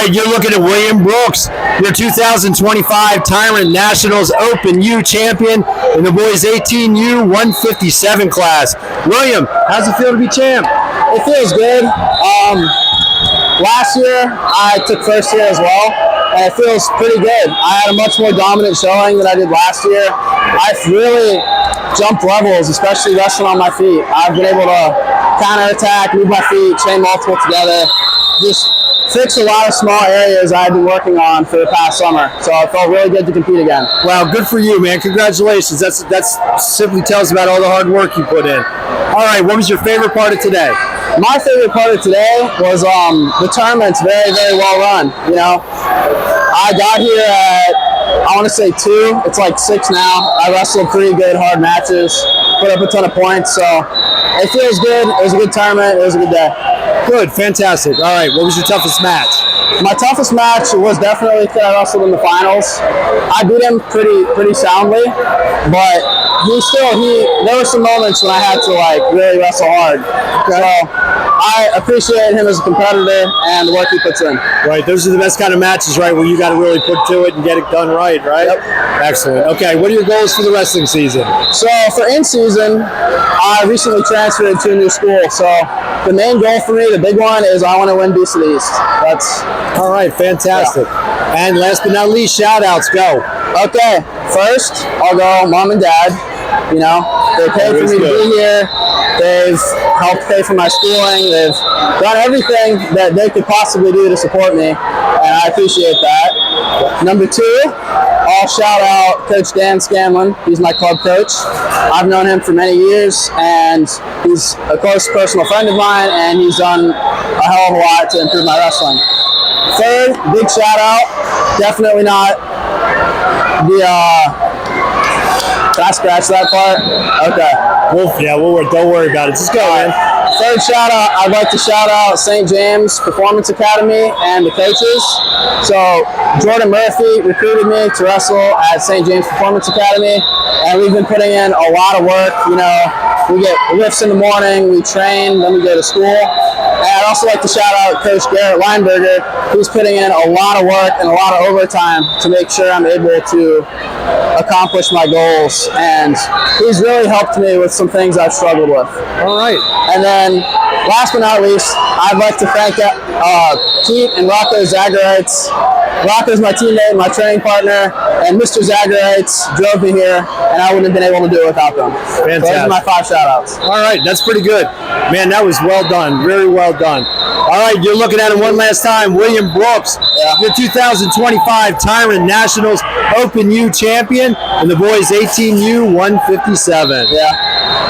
right, you're looking at William Brooks, your 2025 Tyrant Nationals Open U champion in the boys 18U 157 class. William, how's it feel to be champ? It feels good. Last year, I took first here as well, and it feels pretty good. I had a much more dominant showing than I did last year. I've really jumped levels, especially wrestling on my feet. I've been able to counterattack, move my feet, chain multiple together, just fix a lot of small areas I had been working on for the past summer. So it felt really good to compete again. Wow, good for you, man. Congratulations. That's simply tells about all the hard work you put in. All right, what was your favorite part of today? My favorite part of today was the tournament's very, very well run. You know, I got here at, I want to say 2. It's like 6 now. I wrestled pretty good, hard matches, put up a ton of points. So it feels good. It was a good tournament. It was a good day. Good, fantastic. All right, what was your toughest match? My toughest match was definitely because I wrestled in the finals. I beat him pretty soundly, but there were some moments when I had to really wrestle hard. Okay. So I appreciate him as a competitor and the work he puts in. Right, those are the best kind of matches, right, where you got to really put to it and get it done right? Yep. Excellent. Okay, what are your goals for the wrestling season? So for in-season, I recently transferred to a new school. So the main goal for me, the big one, is I want to win Beast of the East. That's all right, fantastic. Yeah. And last but not least, shout-outs, go. Okay, first, I'll go Mom and Dad. You know, they paid for me to be here. They've helped pay for my schooling. They've done everything that they could possibly do to support me, and I appreciate that. Number 2, I'll shout out Coach Dan Scanlon. He's my club coach. I've known him for many years, and he's a close personal friend of mine, and he's done a hell of a lot to improve my wrestling. Third, big shout out, definitely not the Can I scratch that part? Okay. Don't worry about it. Just go, man. Third shout out, I'd like to shout out St. James Performance Academy and the coaches. So Jordan Murphy recruited me to wrestle at St. James Performance Academy, and we've been putting in a lot of work. You know, we get lifts in the morning, we train, then we go to school. And I'd also like to shout out Coach Garrett Weinberger, who's putting in a lot of work and a lot of overtime to make sure I'm able to accomplish my goals, and he's really helped me with some things I've struggled with. All right. And then last but not least, I'd like to thank Pete and Rocco Zagarites. Rocco's my teammate, my training partner, and Mr. Zagarites drove me here, and I wouldn't have been able to do it without them. Fantastic. Those are my 5 shout-outs. All right, that's pretty good. Man, that was well done. Very well done. All right, you're looking at him one last time. William Brooks, your 2025 Tyrant Nationals Open U champion, and the boys 18U 157. Yeah.